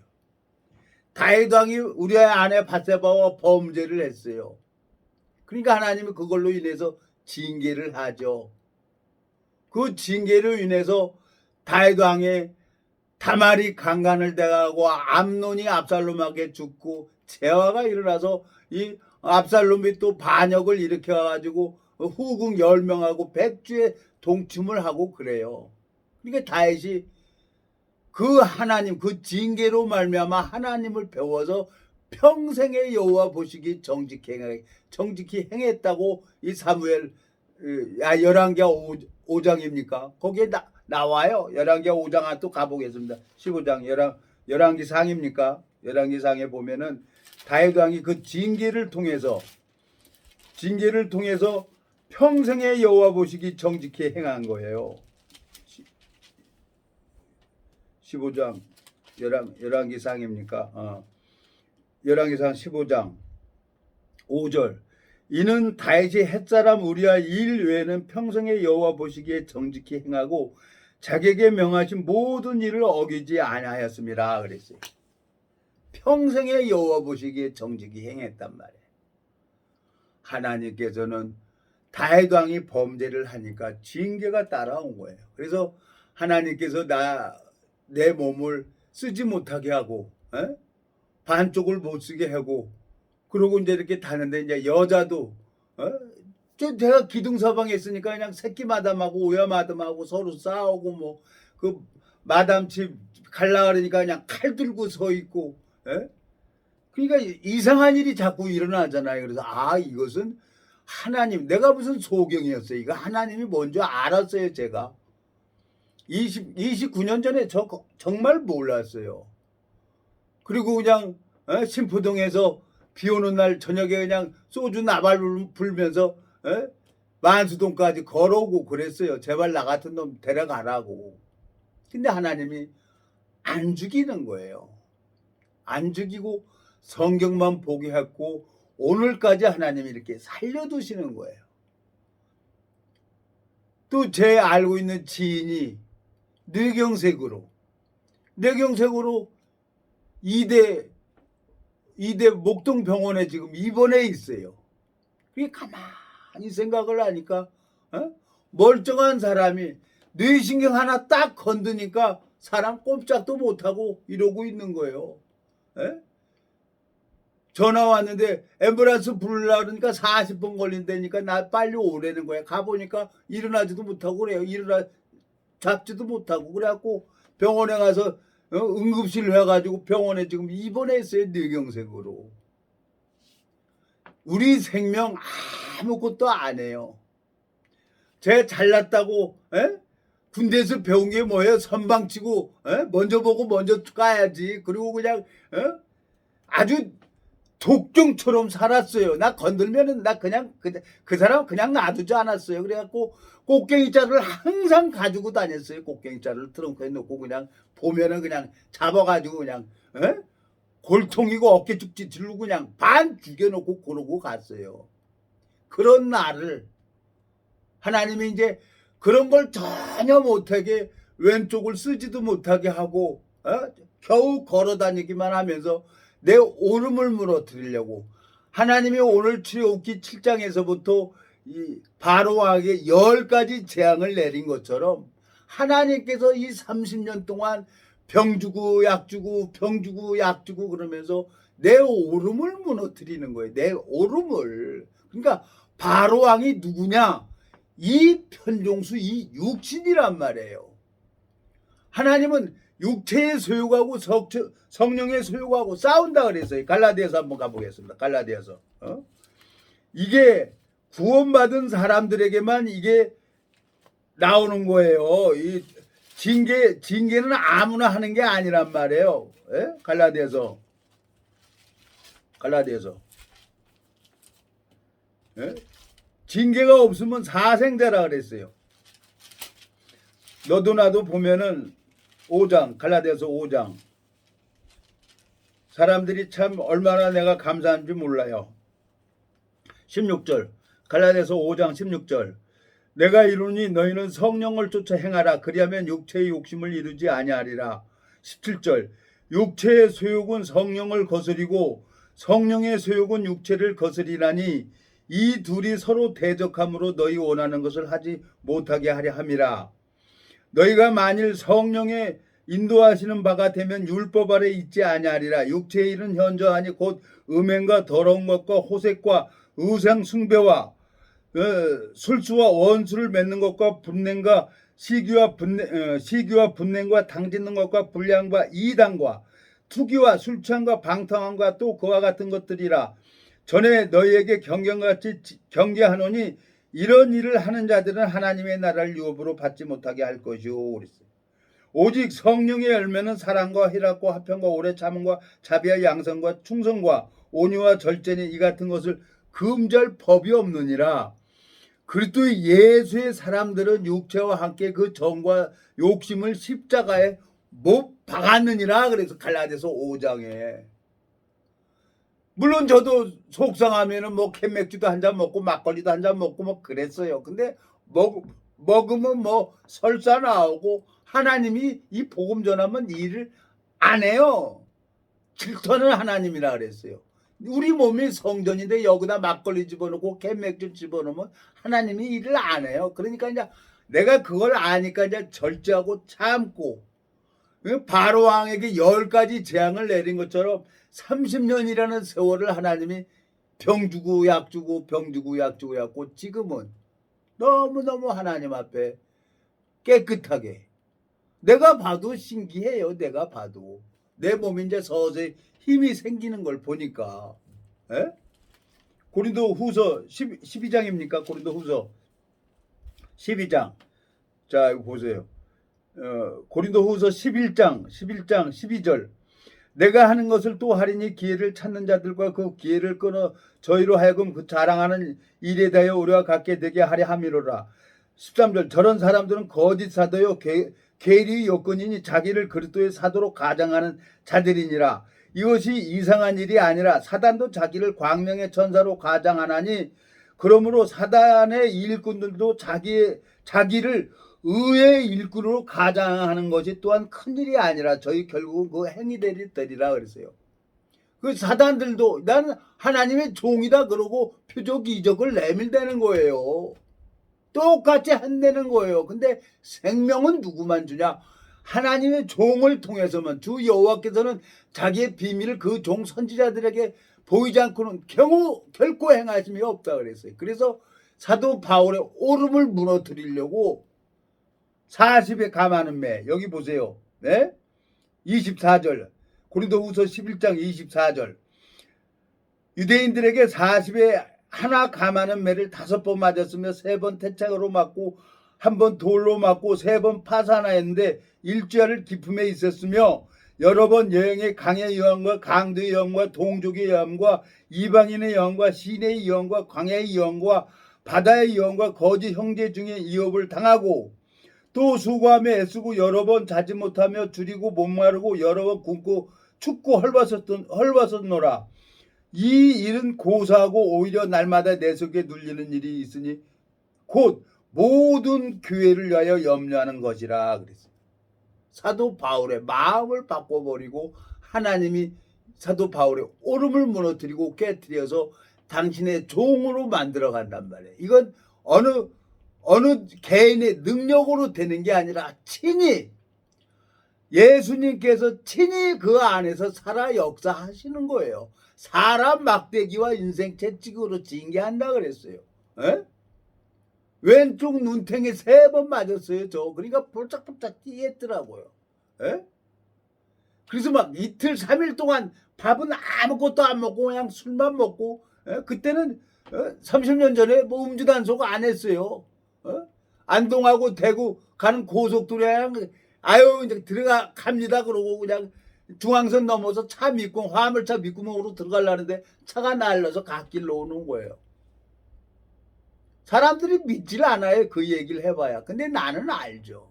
다윗 왕이 우리의 아내 밧세바와 범죄를 했어요. 그러니까 하나님이 그걸로 인해서 징계를 하죠. 그 징계로 인해서 다윗 왕의 다말이 강간을 당하고 암논이 압살롬에게 죽고 재화가 일어나서 이 압살롬이 또 반역을 일으켜가지고 후궁 10명하고 백주에 동침을 하고 그래요. 그러니까 다윗이 그 하나님 그 징계로 말미암아 하나님을 배워서 평생의 여호와 보시기 정직히 행했다고 이 사무엘 열왕기하 5장입니까? 거기에 나와요. 열왕기하 5장 또 가보겠습니다. 15장 열왕기상입니까? 열왕기상에 보면은 다윗 왕이 그 징계를 통해서 평생의 여호와 보시기 정직히 행한 거예요. 15장 열왕기상입니까? 열왕기상 15장 5절 이는 다윗이 햇사람 우리아 일 외에는 평생의 여호와 보시기에 정직히 행하고 자기에게 명하신 모든 일을 어기지 아니하였습니다. 그랬어요. 평생의 여호와 보시기에 정직히 행했단 말이에요. 하나님께서는 다윗 왕이 범죄를 하니까 징계가 따라온 거예요. 그래서 하나님께서 내 몸을 쓰지 못하게 하고 반쪽을 못 쓰게 하고 그러고 이제 이렇게 다는데 이제 여자도 제가 기둥서방에 있으니까 그냥 새끼 마담하고 오야 마담하고 서로 싸우고 뭐 그 마담 집 갈라 그러니까 그냥 칼 들고 서 있고 그러니까 이상한 일이 자꾸 일어나잖아요. 그래서 이것은 하나님 내가 무슨 소경이었어요. 이거 하나님이 뭔지 알았어요. 제가 29년 전에 정말 몰랐어요. 그리고 그냥 신포동에서 비 오는 날 저녁에 그냥 소주 나발 불면서 만수동까지 걸어오고 그랬어요. 제발 나 같은 놈 데려가라고. 근데 하나님이 안 죽이는 거예요. 안 죽이고 성경만 보게 했고 오늘까지 하나님이 이렇게 살려두시는 거예요. 또 제 알고 있는 지인이 뇌경색으로 이대 목동병원에 지금 입원해 있어요. 그게 가만히 생각을 하니까 멀쩡한 사람이 뇌신경 하나 딱 건드니까 사람 꼼짝도 못하고 이러고 있는 거예요. 전화 왔는데 앰뷸런스 부르려고 그러니까 40분 걸린다니까 나 빨리 오라는 거야. 가보니까 일어나지도 못하고 그래요. 잡지도 못하고 그래갖고 병원에 가서 응급실로 해가지고 병원에 지금 입원했어요. 뇌경색으로. 우리 생명 아무것도 안 해요. 제 잘났다고 군대에서 배운 게 뭐예요? 선방치고 먼저 보고 먼저 가야지. 그리고 그냥 아주 독종처럼 살았어요. 나 건들면은 나 그냥 그 사람 그냥 놔두지 않았어요. 그래갖고 꽃갱이자를 항상 가지고 다녔어요. 꽃갱이자를 트렁크에 넣고 그냥 보면은 그냥 잡아가지고 그냥 골통이고 어깨 죽지 들고 그냥 반 죽여놓고 그러고 갔어요. 그런 나를 하나님이 이제 그런 걸 전혀 못하게 왼쪽을 쓰지도 못하게 하고 겨우 걸어다니기만 하면서 내 오름을 무너뜨리려고 하나님이 오늘 출애굽기 7장에서부터 이 바로왕에게 10가지 재앙을 내린 것처럼 하나님께서 이 30년 동안 병 주고 약 주고 병 주고 약 주고 그러면서 내 오름을 무너뜨리는 거예요. 내 오름을. 그러니까 바로왕이 누구냐? 이 편종수 이 육신이란 말이에요. 하나님은 육체의 소유하고 성령의 소유하고 싸운다 그랬어요. 갈라디아서 한번 가보겠습니다. 갈라디아서. 이게 구원받은 사람들에게만 이게 나오는 거예요. 이 징계는 아무나 하는 게 아니란 말이에요. 갈라디아서. 징계가 없으면 사생자라 그랬어요. 너도 나도 보면은 5장 갈라디아서 5장 사람들이 참 얼마나 내가 감사한지 몰라요. 16절 갈라디아서 5장 16절 내가 이루니 너희는 성령을 쫓아 행하라. 그리하면 육체의 욕심을 이루지 아니하리라. 17절 육체의 소욕은 성령을 거스리고 성령의 소욕은 육체를 거스리라니 이 둘이 서로 대적함으로 너희 원하는 것을 하지 못하게 하려 함이라. 너희가 만일 성령의 인도하시는 바가 되면 율법 아래 있지 아니하리라. 육체의 일은 현저하니 곧 음행과 더러운 것과 호색과 의상 숭배와 술수와 원수를 맺는 것과 분냄과 시기와 분냄과 당짓는 것과 불량과 이단과 투기와 술취함과 방탕함과 또 그와 같은 것들이라. 전에 너희에게 경경같이 경계하노니 이런 일을 하는 자들은 하나님의 나라를 유업으로 받지 못하게 할 것이오. 그랬어요. 오직 성령의 열매는 사랑과 희락과 화평과 오래 참음과 자비와 양선과 충성과 온유와 절제니 이 같은 것을 금지할 법이 없느니라. 그리스도 예수의 사람들은 육체와 함께 그 정과 욕심을 십자가에 못 박았느니라. 그래서 갈라디아서 5장에 물론 저도 속상하면은 뭐 캔맥주도 한 잔 먹고 막걸리도 한 잔 먹고 뭐 그랬어요. 근데 먹으면 뭐 설사 나오고 하나님이 이 복음 전하면 일을 안 해요. 질투하는 하나님이라 그랬어요. 우리 몸이 성전인데 여기다 막걸리 집어넣고 캔맥주 집어넣으면 하나님이 일을 안 해요. 그러니까 이제 내가 그걸 아니까 이제 절제하고 참고 바로왕에게 10가지 재앙을 내린 것처럼 30년이라는 세월을 하나님이 병 주고 약 주고 병 주고 약 주고 해갖고 지금은 너무너무 하나님 앞에 깨끗하게 내가 봐도 신기해요. 내가 봐도 내 몸이 이제 서서히 힘이 생기는 걸 보니까 고린도 후서 12장입니까? 고린도 후서 12장 자 이거 보세요. 고린도 후서 11장 12절 내가 하는 것을 또 하리니 기회를 찾는 자들과 그 기회를 끊어 저희로 하여금 그 자랑하는 일에 대하여 우리와 같게 되게 하려 함이로라. 13절 저런 사람들은 거짓 사도요 계리 요건이니 자기를 그리스도의 사도로 가장하는 자들이니라. 이것이 이상한 일이 아니라 사단도 자기를 광명의 천사로 가장하나니 그러므로 사단의 일꾼들도 자기를 의의 일꾼으로 가장하는 것이 또한 큰일이 아니라 저희 결국은 그 행위들이 되리라 그랬어요. 그 사단들도 나는 하나님의 종이다 그러고 표적 이적을 내밀대는 거예요. 똑같이 한다는 거예요. 근데 생명은 누구만 주냐? 하나님의 종을 통해서만. 주 여호와께서는 자기의 비밀을 그 종 선지자들에게 보이지 않고는 결코 행하심이 없다 그랬어요. 그래서 사도 바울의 오름을 무너뜨리려고 40에 감하는 매, 여기 보세요. 네? 24절 고린도후서 11장 24절 유대인들에게 40에 하나 감하는 매를 5번 맞았으며 3번 태착으로 맞고 1번 돌로 맞고 3번 파산하였는데 일주일을 기품에 있었으며 여러 번 여행의 강의 여왕과 강도의 여왕과 동족의 여왕과 이방인의 여왕과 시내의 여왕과 광야의 여왕과 바다의 여왕과 거짓 형제 중에 이업을 당하고 또 수고하며 애쓰고 여러 번 자지 못하며 줄이고 목마르고 여러 번 굶고 춥고 헐벗었노라. 이 일은 고사하고 오히려 날마다 내 속에 눌리는 일이 있으니 곧 모든 교회를 위하여 염려하는 것이라 그랬어요. 사도 바울의 마음을 바꿔버리고 하나님이 사도 바울의 오름을 무너뜨리고 깨뜨려서 당신의 종으로 만들어 간단 말이에요. 이건 어느 개인의 능력으로 되는 게 아니라 친히 예수님께서 친히 그 안에서 살아 역사하시는 거예요. 사람 막대기와 인생 채찍으로 징계한다 그랬어요. 에? 왼쪽 눈탱이 3번 맞았어요. 그러니까 볼짝볼짝 뛰겠더라고요. 에? 그래서 막 이틀 3일 동안 밥은 아무것도 안 먹고 그냥 술만 먹고 그때는 30년 전에 뭐 음주단속 안 했어요. 안동하고 대구 가는 고속도로에 아유 이제 갑니다 그러고 그냥 중앙선 넘어서 차 밑구 화물차 밑구멍으로 들어가려는데 차가 날려서 갓길로 오는 거예요. 사람들이 믿질 않아요. 그 얘기를 해봐야. 근데 나는 알죠.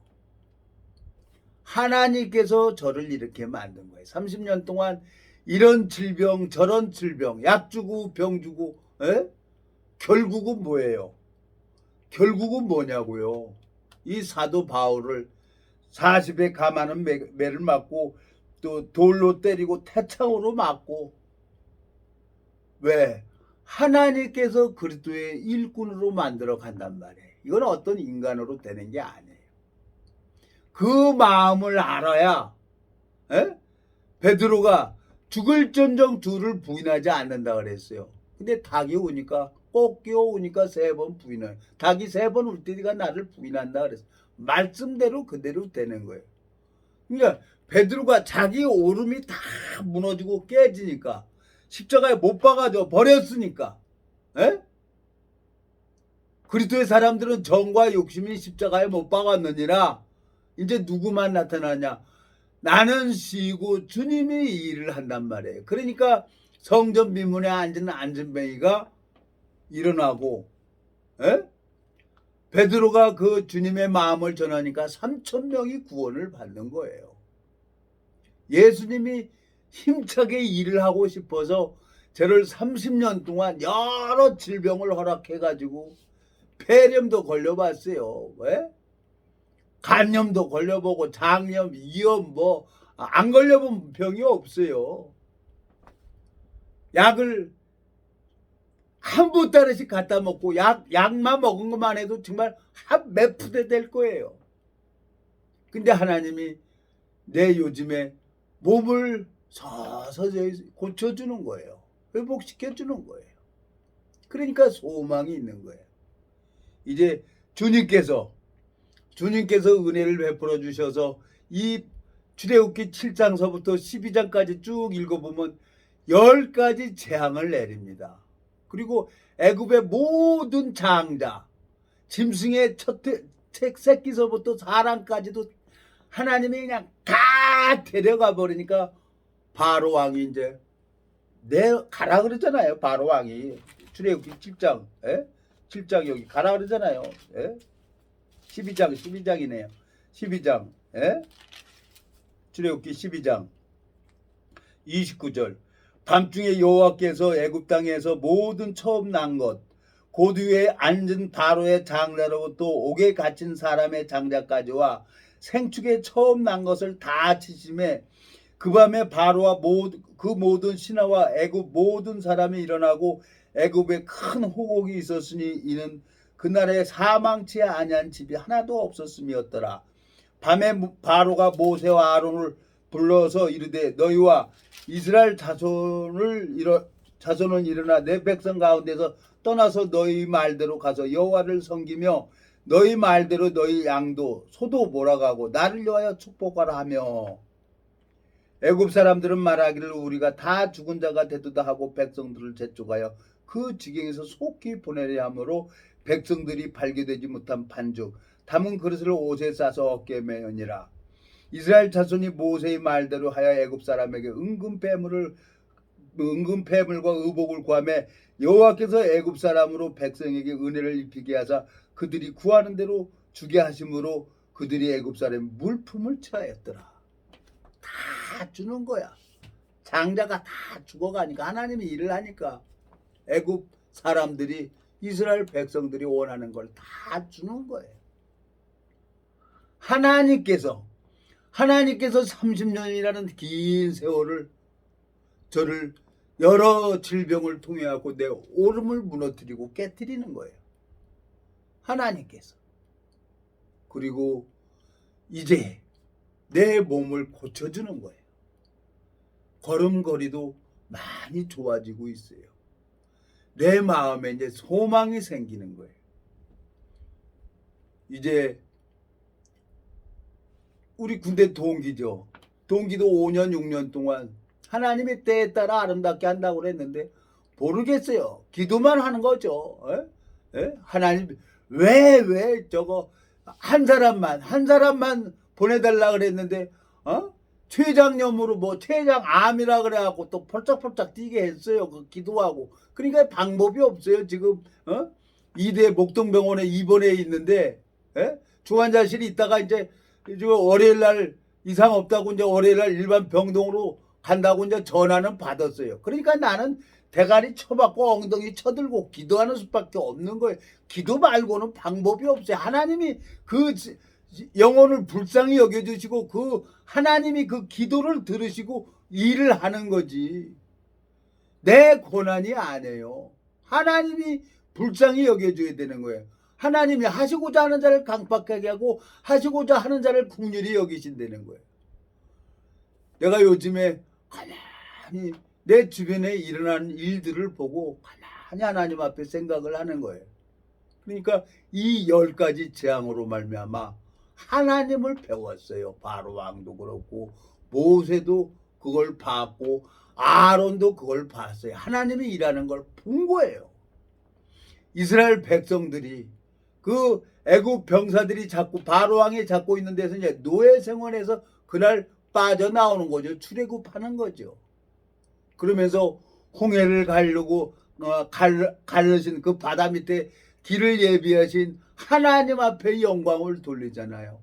하나님께서 저를 이렇게 만든 거예요. 30년 동안 이런 질병 저런 질병 약 주고 병 주고 결국은 뭐예요? 결국은 뭐냐고요. 이 사도 바울을 40에 감하는 매를 맞고 또 돌로 때리고 태창으로 맞고 왜? 하나님께서 그리스도의 일꾼으로 만들어 간단 말이에요. 이건 어떤 인간으로 되는 게 아니에요. 그 마음을 알아야 베드로가 죽을전정 주를 부인하지 않는다 그랬어요. 근데 닭이 오니까 꼭 끼어오니까 3번 부인해요. 닭이 3번 울 때가 나를 부인한다 그랬어요. 말씀대로 그대로 되는 거예요. 그러니까 베드로가 자기 오름이 다 무너지고 깨지니까 십자가에 못 박아져 버렸으니까 그리스도의 사람들은 정과 욕심이 십자가에 못 박았느니라. 이제 누구만 나타나냐? 나는 쉬고 주님이 일을 한단 말이에요. 그러니까 성전 비문에 앉은 안전뱅이가 일어나고 베드로가 그 주님의 마음을 전하니까 3,000명이 구원을 받는 거예요. 예수님이 힘차게 일을 하고 싶어서 저를 30년 동안 여러 질병을 허락해가지고 폐렴도 걸려봤어요. 왜? 간염도 걸려보고 장염, 위염 안 걸려본 병이 없어요. 약을 한 보따리씩 갖다 먹고 약만 먹은 것만 해도 정말 몇 푸대 될 거예요. 근데 하나님이 내 요즘에 몸을 서서히 고쳐주는 거예요. 회복시켜주는 거예요. 그러니까 소망이 있는 거예요. 이제 주님께서 은혜를 베풀어 주셔서 이 출애굽기 7장서부터 12장까지 쭉 읽어보면 10가지 재앙을 내립니다. 그리고 애굽의 모든 장자, 짐승의 첫 새끼서부터 사람까지도 하나님이 그냥 다 데려가 버리니까 바로 왕이 이제 내 가라 그러잖아요. 바로 왕이 출애굽기 7장, 7장 여기 가라 그러잖아요. 12장이네요. 12장, 출애굽기 12장 29절. 밤중에 여호와께서 애굽 땅에서 모든 처음 난 것, 곧 위에 앉은 바로의 장자로부터 옥에 갇힌 사람의 장자까지와 생축에 처음 난 것을 다 치심에 그 밤에 바로와 그 모든 신하와 애굽 모든 사람이 일어나고 애굽에 큰 호곡이 있었으니 이는 그날에 사망치 아니한 집이 하나도 없었음이었더라. 밤에 바로가 모세와 아론을 불러서 이르되 너희와 이스라엘 자손은 일어나 내 백성 가운데서 떠나서 너희 말대로 가서 여호와를 섬기며 너희 말대로 너희 양도 소도 몰아가고 나를 위하여 축복하라 하며 애굽 사람들은 말하기를 우리가 다 죽은 자가 되도다 하고 백성들을 재촉하여 그 지경에서 속히 보내려 하므로 백성들이 발견되지 못한 반죽 담은 그릇을 옷에 싸서 어깨에 매니라. 이스라엘 자손이 모세의 말대로 하여 애굽 사람에게 은금 패물과 의복을 구하며 여호와께서 애굽 사람으로 백성에게 은혜를 입히게 하사 그들이 구하는 대로 주게 하심으로 그들이 애굽 사람의 물품을 취하였더라. 다 주는 거야. 장자가 다 죽어가니까 하나님이 일을 하니까 애굽 사람들이 이스라엘 백성들이 원하는 걸 다 주는 거예요. 하나님께서 30년이라는 긴 세월을 저를 여러 질병을 통해 갖고 내 오름을 무너뜨리고 깨뜨리는 거예요. 하나님께서. 그리고 이제 내 몸을 고쳐주는 거예요. 걸음걸이도 많이 좋아지고 있어요. 내 마음에 이제 소망이 생기는 거예요. 이제 우리 군대 동기죠. 동기도 5년 6년 동안 하나님의 때에 따라 아름답게 한다고 그랬는데 모르겠어요. 기도만 하는 거죠. 하나님 왜 저거 한 사람만 보내달라 그랬는데 퇴장염으로 퇴장암이라 그래갖고 또 펄쩍펄쩍 뛰게 했어요. 그 기도하고. 그러니까 방법이 없어요. 지금 2대 목동병원에 입원해 있는데 중환자실에 있다가 이제 월요일 날 이상 없다고 이제 월요일 날 일반 병동으로 간다고 이제 전화는 받았어요. 그러니까 나는 대가리 쳐박고 엉덩이 쳐들고 기도하는 수밖에 없는 거예요. 기도 말고는 방법이 없어요. 하나님이 그 영혼을 불쌍히 여겨주시고 그 하나님이 그 기도를 들으시고 일을 하는 거지. 내 고난이 아니에요. 하나님이 불쌍히 여겨줘야 되는 거예요. 하나님이 하시고자 하는 자를 강팍하게 하고 하시고자 하는 자를 긍휼히 여기신다는 거예요. 내가 요즘에 가만히 내 주변에 일어나는 일들을 보고 가만히 하나님 앞에 생각을 하는 거예요. 그러니까 이 10가지 재앙으로 말미암아 하나님을 배웠어요. 바로 왕도 그렇고 모세도 그걸 봤고 아론도 그걸 봤어요. 하나님이 일하는 걸 본 거예요. 이스라엘 백성들이 그 애굽 병사들이 자꾸 바로 왕이 잡고 있는 데서 이제 노예 생활에서 그날 빠져나오는 거죠. 출애굽하는 거죠. 그러면서 홍해를 가르고 가르신 그 바다 밑에 길을 예비하신 하나님 앞에 영광을 돌리잖아요.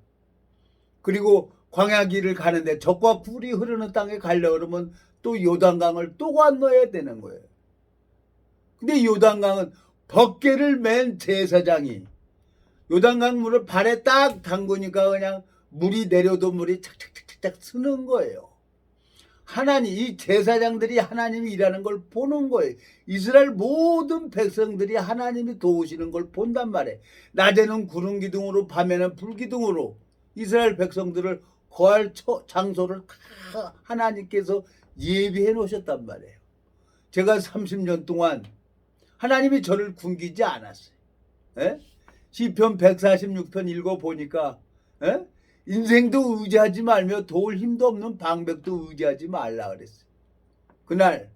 그리고 광야 길을 가는데 적과 꿀이 흐르는 땅에 가려 그러면 또 요단강을 또 건너야 되는 거예요. 근데 요단강은 벗개를 맨 제사장이 요단강 물을 발에 딱 담그니까 그냥 물이 내려도 물이 착착착착 쓰는 거예요. 하나님, 이 제사장들이 하나님이 일하는 걸 보는 거예요. 이스라엘 모든 백성들이 하나님이 도우시는 걸 본단 말이에요. 낮에는 구름 기둥으로 밤에는 불 기둥으로 이스라엘 백성들을 거할 장소를 다 하나님께서 예비해 놓으셨단 말이에요. 제가 30년 동안 하나님이 저를 굶기지 않았어요. 시편 146편 읽어보니까 인생도 의지하지 말며 도울 힘도 없는 방백도 의지하지 말라 그랬어요. 그날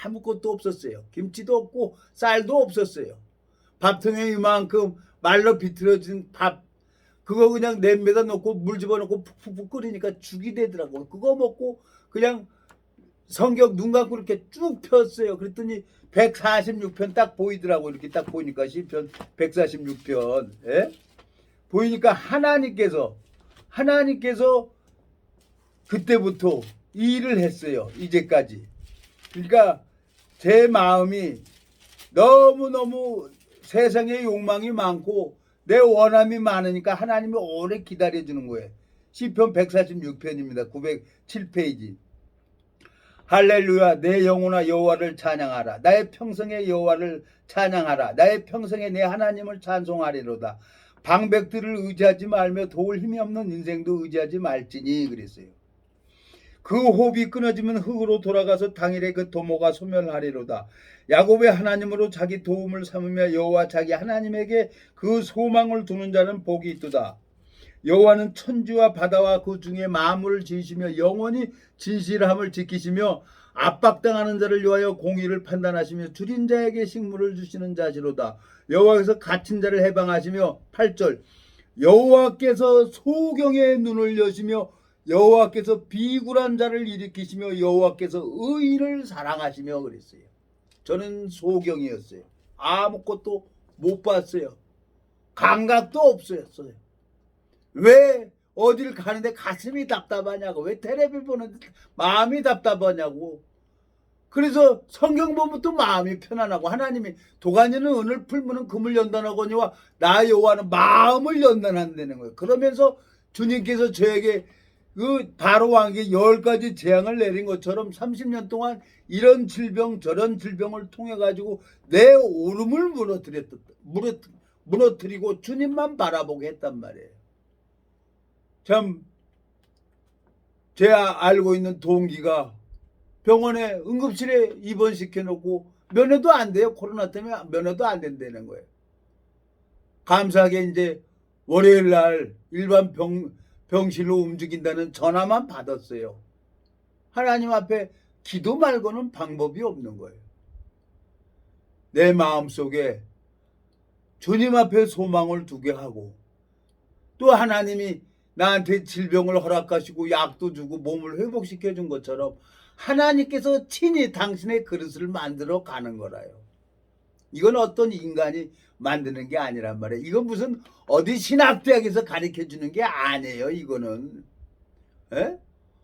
아무것도 없었어요. 김치도 없고 쌀도 없었어요. 밥통에 이만큼 말로 비틀어진 밥 그거 그냥 냄비에다 넣고 물 집어넣고 푹푹푹 끓이니까 죽이 되더라고요. 그거 먹고 그냥 성경 눈 감고 이렇게 쭉 폈어요. 그랬더니 146편 딱 보이더라고. 이렇게 딱 보니까 시편 146편. 예? 보이니까 하나님께서 그때부터 이 일을 했어요. 이제까지. 그러니까 제 마음이 너무너무 세상에 욕망이 많고 내 원함이 많으니까 하나님이 오래 기다려주는 거예요. 시편 146편입니다. 907페이지. 할렐루야, 내 영혼아 여호와를 찬양하라. 나의 평생에 여호와를 찬양하라. 나의 평생에 내 하나님을 찬송하리로다. 방백들을 의지하지 말며 도울 힘이 없는 인생도 의지하지 말지니 그랬어요. 그 호흡이 끊어지면 흙으로 돌아가서 당일에 그 도모가 소멸하리로다. 야곱의 하나님으로 자기 도움을 삼으며 여호와 자기 하나님에게 그 소망을 두는 자는 복이 있도다. 여호와는 천지와 바다와 그 중에 만물을 지으시며 영원히 진실함을 지키시며 압박당하는 자를 위하여 공의를 판단하시며 줄인 자에게 식물을 주시는 자시로다. 여호와께서 갇힌 자를 해방하시며 8절 여호와께서 소경의 눈을 여시며 여호와께서 비굴한 자를 일으키시며 여호와께서 의인을 사랑하시며 그랬어요. 저는 소경이었어요. 아무것도 못 봤어요. 감각도 없었어요. 왜 어딜 가는데 가슴이 답답하냐고, 왜 텔레비 보는데 마음이 답답하냐고. 그래서 성경 보면 또 마음이 편안하고 하나님이 도가니는 은을 풀무는 금을 연단하거니와 나 여호와는 마음을 연단한다는 거예요. 그러면서 주님께서 저에게 그 바로 왕에게 10가지 재앙을 내린 것처럼 30년 동안 이런 질병 저런 질병을 통해 가지고 내 오름을 무너뜨리고 주님만 바라보게 했단 말이에요. 참 제가 알고 있는 동기가 병원에 응급실에 입원시켜 놓고 면회도 안 돼요. 코로나 때문에 면회도 안 된다는 거예요. 감사하게 이제 월요일 날 일반 병실로 움직인다는 전화만 받았어요. 하나님 앞에 기도 말고는 방법이 없는 거예요. 내 마음속에 주님 앞에 소망을 두게 하고 또 하나님이 나한테 질병을 허락하시고 약도 주고 몸을 회복시켜 준 것처럼 하나님께서 친히 당신의 그릇을 만들어 가는 거라요. 이건 어떤 인간이 만드는 게 아니란 말이에요. 이건 무슨 어디 신학대학에서 가르쳐 주는 게 아니에요. 이거는 에?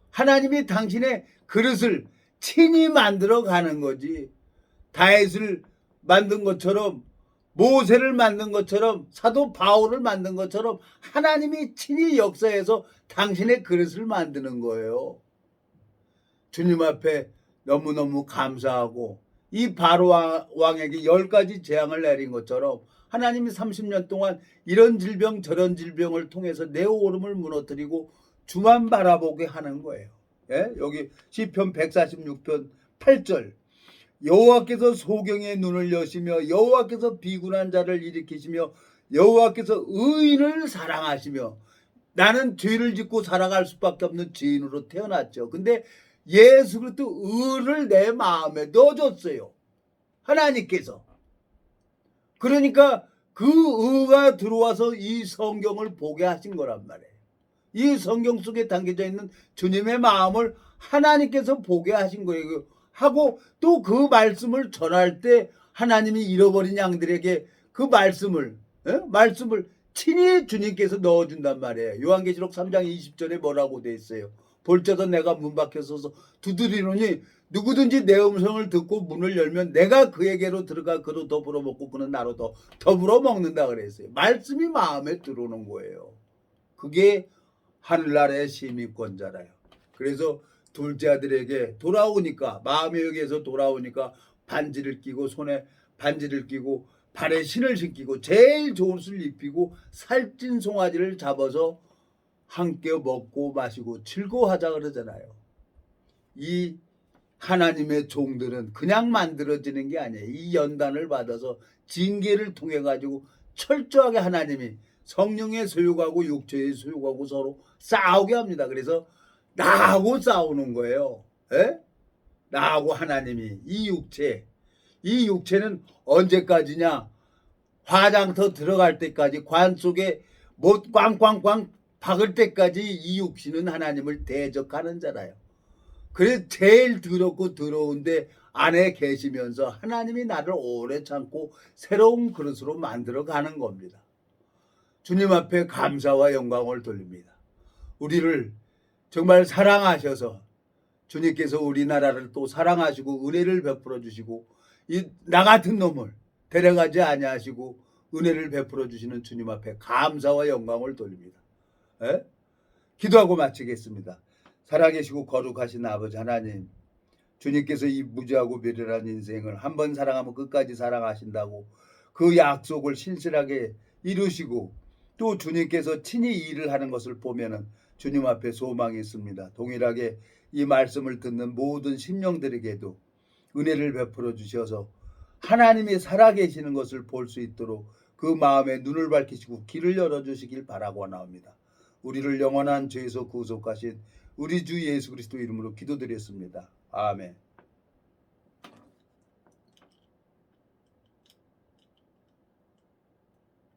하나님이 당신의 그릇을 친히 만들어 가는 거지. 다윗을 만든 것처럼 모세를 만든 것처럼 사도 바울을 만든 것처럼 하나님이 친히 역사해서 당신의 그릇을 만드는 거예요. 주님 앞에 너무너무 감사하고 이 바로 왕에게 10가지 재앙을 내린 것처럼 하나님이 30년 동안 이런 질병 저런 질병을 통해서 내 오름을 무너뜨리고 주만 바라보게 하는 거예요. 예? 여기 시편 146편 8절 여호와께서 소경의 눈을 여시며 여호와께서 비굴한 자를 일으키시며 여호와께서 의인을 사랑하시며 나는 죄를 짓고 살아갈 수밖에 없는 죄인으로 태어났죠. 근데 예수 그리스도 의를 내 마음에 넣어줬어요. 하나님께서. 그러니까 그 의가 들어와서 이 성경을 보게 하신 거란 말이에요. 이 성경 속에 담겨져 있는 주님의 마음을 하나님께서 보게 하신 거예요. 하고 또 그 말씀을 전할 때 하나님이 잃어버린 양들에게 그 말씀을 친히 주님께서 넣어준단 말이에요. 요한계시록 3장 20절에 뭐라고 돼 있어요. 볼지어다 내가 문 밖에 서서 두드리노니 누구든지 내 음성을 듣고 문을 열면 내가 그에게로 들어가 그로 더불어 먹고 그는 나로 더불어 먹는다 그랬어요. 말씀이 마음에 들어오는 거예요. 그게 하늘나라의 시민권자라요. 그래서 둘째 아들에게 돌아오니까 마음의 여기에서 돌아오니까 반지를 끼고 손에 반지를 끼고 발에 신을 신기고 제일 좋은 옷을 입히고 살찐 송아지를 잡아서 함께 먹고 마시고 즐거워하자 그러잖아요. 이 하나님의 종들은 그냥 만들어지는 게 아니에요. 이 연단을 받아서 징계를 통해 가지고 철저하게 하나님이 성령의 소유하고 육체의 소유하고 서로 싸우게 합니다. 그래서 나하고 싸우는 거예요. 에? 나하고 하나님이 이 육체는 언제까지냐? 화장터 들어갈 때까지 관 속에 못 꽝꽝꽝 박을 때까지 이 육신은 하나님을 대적하는 자라요. 그래 제일 더럽고 더러운데 안에 계시면서 하나님이 나를 오래 참고 새로운 그릇으로 만들어 가는 겁니다. 주님 앞에 감사와 영광을 돌립니다. 우리를 정말 사랑하셔서 주님께서 우리나라를 또 사랑하시고 은혜를 베풀어 주시고 이 나 같은 놈을 데려가지 아니하시고 은혜를 베풀어 주시는 주님 앞에 감사와 영광을 돌립니다. 에? 기도하고 마치겠습니다. 살아계시고 거룩하신 아버지 하나님, 주님께서 이 무지하고 배려한 인생을 한 번 사랑하면 끝까지 사랑하신다고 그 약속을 신실하게 이루시고 또 주님께서 친히 일을 하는 것을 보면은 주님 앞에 소망이 있습니다. 동일하게 이 말씀을 듣는 모든 심령들에게도 은혜를 베풀어 주셔서 하나님이 살아계시는 것을 볼 수 있도록 그 마음에 눈을 밝히시고 길을 열어주시길 바라고 나옵니다. 우리를 영원한 죄에서 구속하신 우리 주 예수 그리스도 이름으로 기도드렸습니다. 아멘.